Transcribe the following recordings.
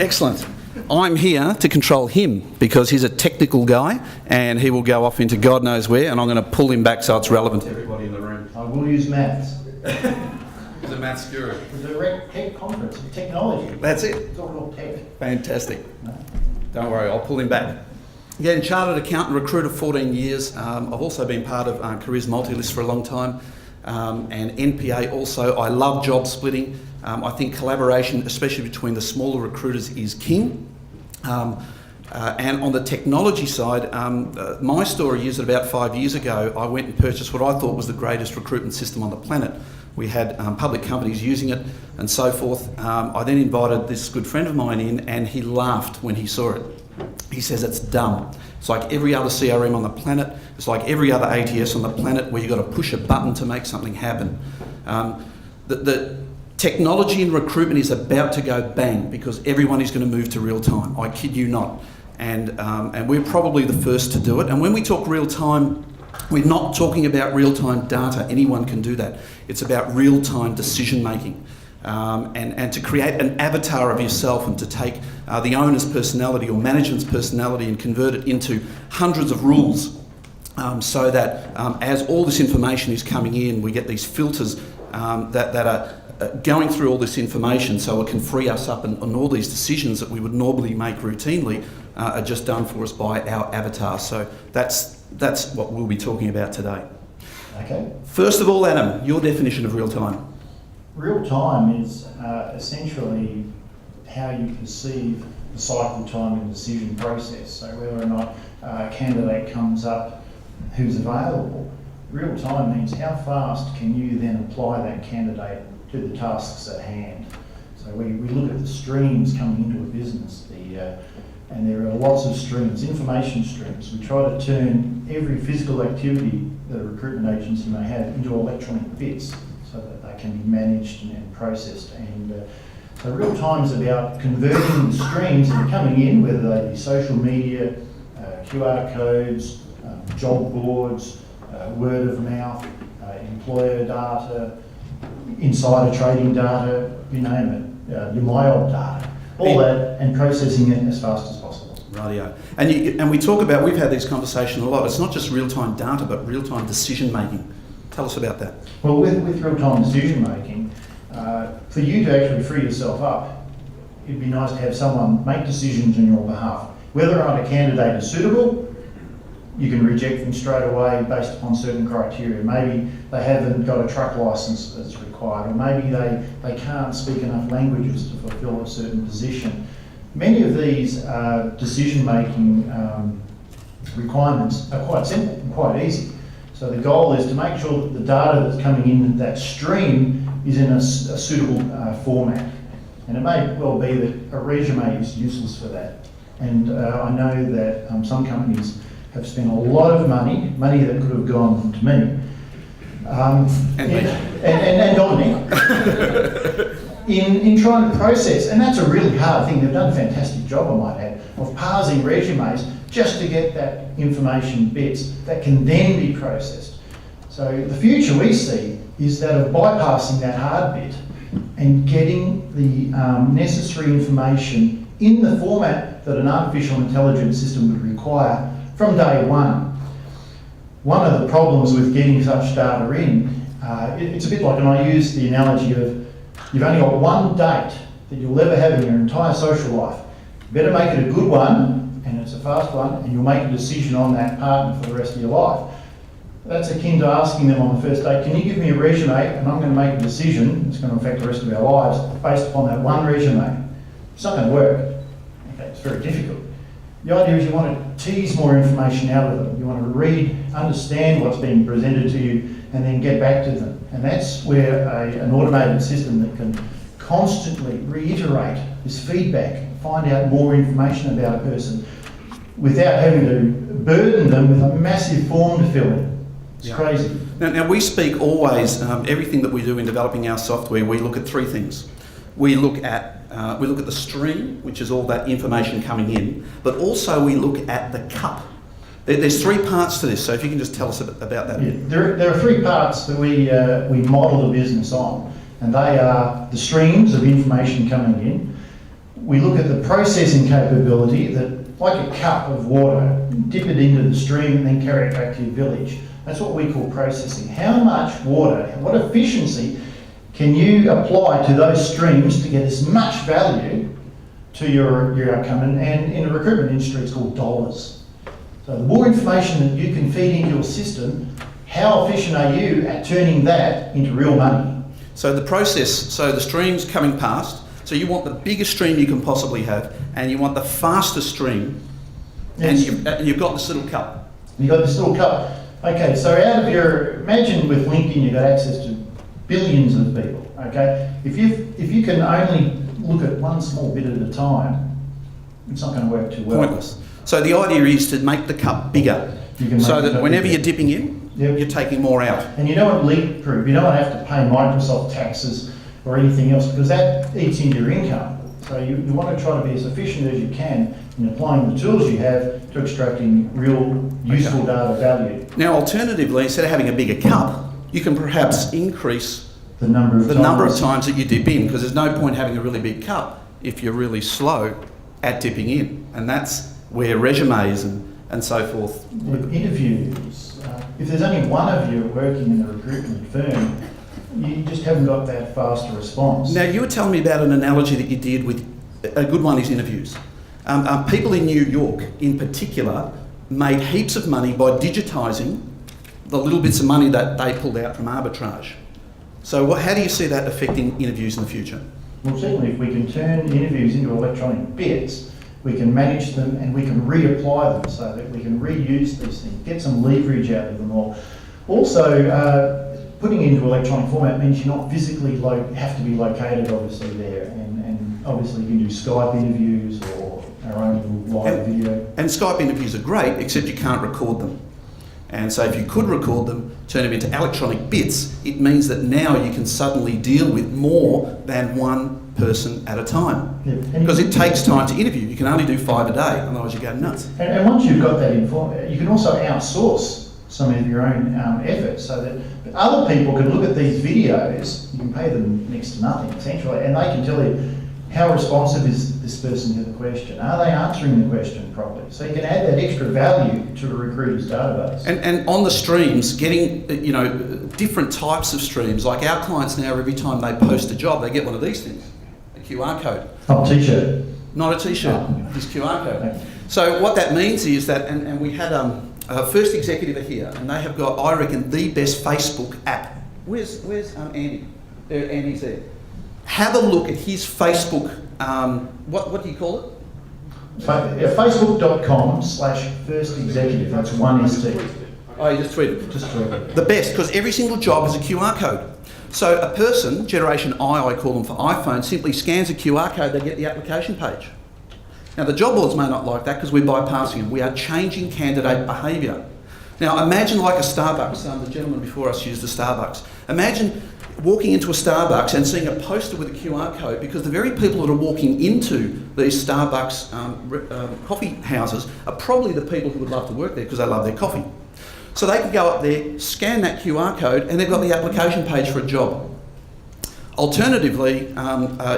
Excellent. I'm here to control him because he's a technical guy and he will go off into God knows where, and I'm going to pull him back so it's relevant to everybody in the room. I will use maths. He's a maths guru. It's a RECTEC conference of technology. That's it. It's all tech. Fantastic. No? Don't worry, I'll pull him back. Again, chartered accountant, recruiter, 14 years. I've also been part of Careers Multilist for a long time, and NPA also. I love job splitting. I think collaboration, especially between the smaller recruiters, is king. And on the technology side, my story is that about 5 years ago, I went and purchased what I thought was the greatest recruitment system on the planet. We had public companies using it and so forth. I then invited this good friend of mine in, and he laughed when he saw it. He says it's dumb. It's like every other CRM on the planet. It's like every other ATS on the planet where you've got to push a button to make something happen. The technology in recruitment is about to go bang because everyone is going to move to real time. I kid you not. And we're probably the first to do it. And when we talk real time, we're not talking about real time data. Anyone can do that. It's about real time decision making. And to create an avatar of yourself and to take the owner's personality or management's personality and convert it into hundreds of rules so that as all this information is coming in, we get these filters that are going through all this information so it can free us up and all these decisions that we would normally make routinely are just done for us by our avatar. So that's what we'll be talking about today. Okay. First of all, Adam, your definition of real time. Real time is essentially how you perceive the cycle time and decision process. So whether or not a candidate comes up who's available, real time means how fast can you then apply that candidate to the tasks at hand. So we look at the streams coming into a business, and there are lots of streams, information streams. We try to turn every physical activity that a recruitment agency may have into electronic bits so that they can be managed and processed. And so real time is about converting the streams that are coming in, whether they be social media, QR codes, job boards, word of mouth, employer data, insider trading data, you name it, your MyOb data, all that, and processing it as fast as possible. Rightio. And we talk about, we've had this conversation a lot, it's not just real-time data, but real-time decision-making. Tell us about that. Well, with real-time decision-making, for you to actually free yourself up, it'd be nice to have someone make decisions on your behalf. Whether or not a candidate is suitable, you can reject them straight away based upon certain criteria. Maybe they haven't got a truck license that's required, or maybe they can't speak enough languages to fulfill a certain position. Many of these decision-making requirements are quite simple and quite easy. So the goal is to make sure that the data that's coming in that stream is in a suitable format. And it may well be that a resume is useless for that. And I know that some companies have spent a lot of money that could have gone to me, and Domenic, in trying to process, and that's a really hard thing. They've done a fantastic job, I might add, of parsing resumes just to get that information bits that can then be processed. So the future we see is that of bypassing that hard bit and getting the necessary information in the format that an artificial intelligence system would require from day one. One of the problems with getting such data in, it's a bit like, and I use the analogy of, you've only got one date that you'll ever have in your entire social life. You better make it a good one, and it's a fast one, and you'll make a decision on that partner for the rest of your life. That's akin to asking them on the first date, can you give me a resume, and I'm going to make a decision that's going to affect the rest of our lives based upon that one resume. It's not going to work. Okay, it's very difficult. The idea is you want to tease more information out of them. You want to read, understand what's being presented to you, and then get back to them. And that's where an automated system that can constantly reiterate this feedback, find out more information about a person without having to burden them with a massive form to fill in. It's crazy. Now we speak always, everything that we do in developing our software, we look at three things. We look at the stream, which is all that information coming in, but also we look at the cup. There's three parts to this, so if you can just tell us about that. Yeah, there are three parts that we model the business on, and they are the streams of information coming in. we look at the processing capability that, like a cup of water, dip it into the stream and then carry it back to your village. That's what we call processing. How much water, what efficiency can you apply to those streams to get as much value to your outcome? And in the recruitment industry, it's called dollars. So the more information that you can feed into your system, how efficient are you at turning that into real money? So the process, so the stream's coming past, so you want the biggest stream you can possibly have, and you want the fastest stream, Yes. and you've got this little cup. You've got this little cup. Okay, so out of imagine with LinkedIn you've got access to billions of people, okay? If you can only look at one small bit at a time, it's not going to work too well. Pointless. So the idea is to make the cup bigger, so that whenever you're dipping in, Yep. you're taking more out. And you don't want leak-proof. You don't want to have to pay Microsoft taxes or anything else, because that eats into your income. So you want to try to be as efficient as you can in applying the tools you have to extracting real useful data value. Now, alternatively, instead of having a bigger cup, you can perhaps increase The number of times that you dip in, because there's no point having a really big cup if you're really slow at dipping in. And that's where resumes and so forth. With interviews, if there's only one of you working in the recruitment firm, you just haven't got that fast a response. Now, you were telling me about an analogy that you did with, a good one is interviews. People in New York, in particular, made heaps of money by digitising the little bits of money that they pulled out from arbitrage. So how do you see that affecting interviews in the future? Well, certainly if we can turn interviews into electronic bits, we can manage them and we can reapply them so that we can reuse these things, get some leverage out of them all. Also, putting it into electronic format means you're not physically have to be located obviously there, and obviously you can do Skype interviews or our own live video. And Skype interviews are great, except you can't record them. And so if you could record them, turn them into electronic bits, it means that now you can suddenly deal with more than one person at a time. Yeah. Because it takes time to interview. You can only do 5 a day, otherwise you go nuts. And once you've got that you can also outsource some of your own efforts, so that other people can look at these videos. You can pay them next to nothing essentially, and they can tell you how responsive is this person to the question. Are they answering the question properly? So you can add that extra value to a recruiter's database. And on the streams, getting different types of streams. Like our clients now, every time they post a job, they get one of these things, a QR code. Oh, t-shirt. Not a t-shirt, this QR code. Okay. So what that means is that, and we had First Executive are here, and they have got, I reckon, the best Facebook app. Where's Andy? Andy's there. Have a look at his Facebook, what do you call it? Facebook.com/First Executive, that's one ST. Oh, you just tweeted. Just tweeted. The best, because every single job has a QR code. So a person, Generation I call them for iPhone, simply scans a QR code, they get the application page. Now the job boards may not like that because we're bypassing them. We are changing candidate behaviour. Now imagine like a Starbucks, the gentleman before us used the Starbucks. Imagine walking into a Starbucks and seeing a poster with a QR code, because the very people that are walking into these Starbucks coffee houses are probably the people who would love to work there because they love their coffee. So they can go up there, scan that QR code, and they've got the application page for a job. Alternatively,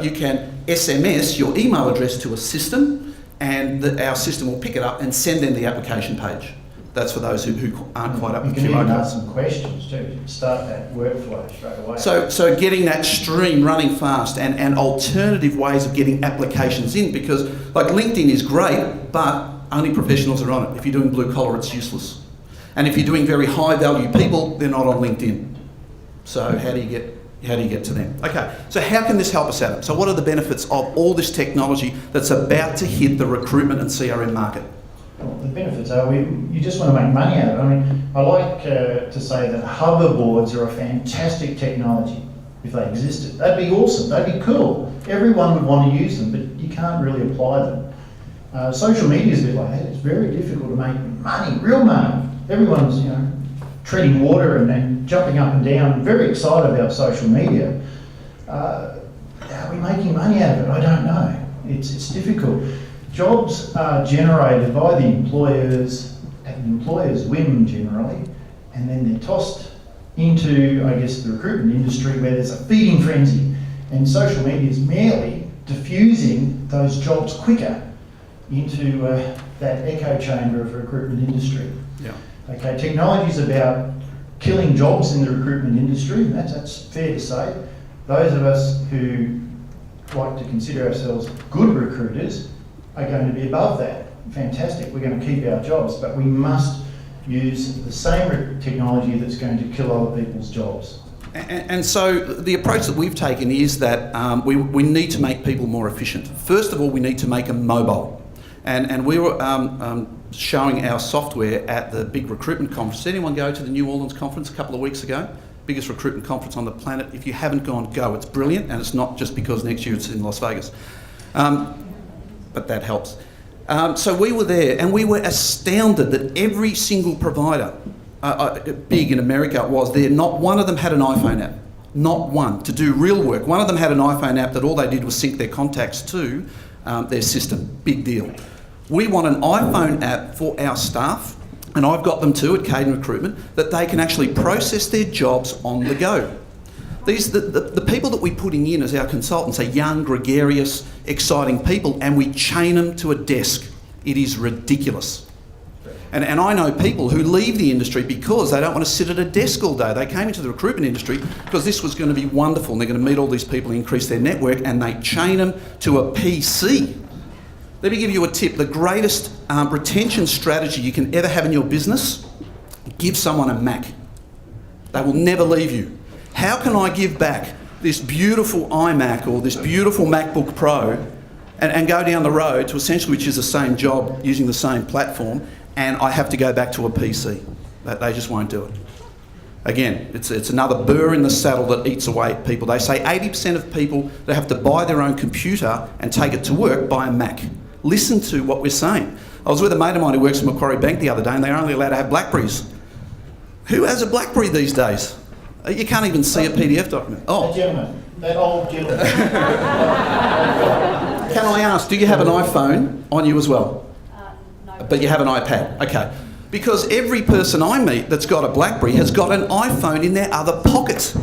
you can SMS your email address to a system, and our system will pick it up and send them the application page. That's for those who aren't quite up with QR codes. You can even ask some questions too, start that workflow straight away. So getting that stream running fast and alternative ways of getting applications in, because like LinkedIn is great, but only professionals are on it. If you're doing blue collar, it's useless. And if you're doing very high value people, they're not on LinkedIn. So how do you get to them? Okay, so how can this help us out? So what are the benefits of all this technology that's about to hit the recruitment and CRM market? Well, the benefits are you just want to make money out of it. I mean, I like to say that hoverboards are a fantastic technology if they existed. That'd be awesome, that'd be cool. Everyone would want to use them, but you can't really apply them. Social media is a bit like that. It's very difficult to make money, real money. Everyone's, treading water and jumping up and down, very excited about social media. Are we making money out of it? I don't know. It's difficult. Jobs are generated by the employers at the employer's whim generally, and then they're tossed into, I guess, the recruitment industry where there's a feeding frenzy, and social media is merely diffusing those jobs quicker into that echo chamber of recruitment industry. Yeah. Okay, technology is about killing jobs in the recruitment industry, and that's fair to say. Those of us who like to consider ourselves good recruiters are going to be above that. Fantastic, we're going to keep our jobs, but we must use the same technology that's going to kill other people's jobs. And so the approach that we've taken is that we need to make people more efficient. First of all, we need to make them mobile. And we were showing our software at the big recruitment conference. Did anyone go to the New Orleans conference a couple of weeks ago? Biggest recruitment conference on the planet. If you haven't gone, go. It's brilliant, and it's not just because next year it's in Las Vegas. But that helps. So we were there, and we were astounded that every single provider, big in America, was there. Not one of them had an iPhone app. Not one. To do real work. One of them had an iPhone app that all they did was sync their contacts to their system. Big deal. We want an iPhone app for our staff, and I've got them too at Caden Recruitment, that they can actually process their jobs on the go. The people that we're putting in as our consultants are young, gregarious, exciting people, and we chain them to a desk. It is ridiculous. And I know people who leave the industry because they don't want to sit at a desk all day. They came into the recruitment industry because this was going to be wonderful and they're going to meet all these people and increase their network, and they chain them to a PC. Let me give you a tip. The greatest retention strategy you can ever have in your business, give someone a Mac. They will never leave you. How can I give back this beautiful iMac or this beautiful MacBook Pro and go down the road to essentially, which is the same job using the same platform, and I have to go back to a PC? They just won't do it. Again, it's another burr in the saddle that eats away at people. They say 80% of people that have to buy their own computer and take it to work buy a Mac. Listen to what we're saying. I was with a mate of mine who works for Macquarie Bank the other day, and they're only allowed to have Blackberries. Who has a Blackberry these days? You can't even see a PDF document. Oh, that old gentleman. Can I ask, do you have an iPhone on you as well? No. But you have an iPad, okay. Because every person I meet that's got a BlackBerry has got an iPhone in their other pocket.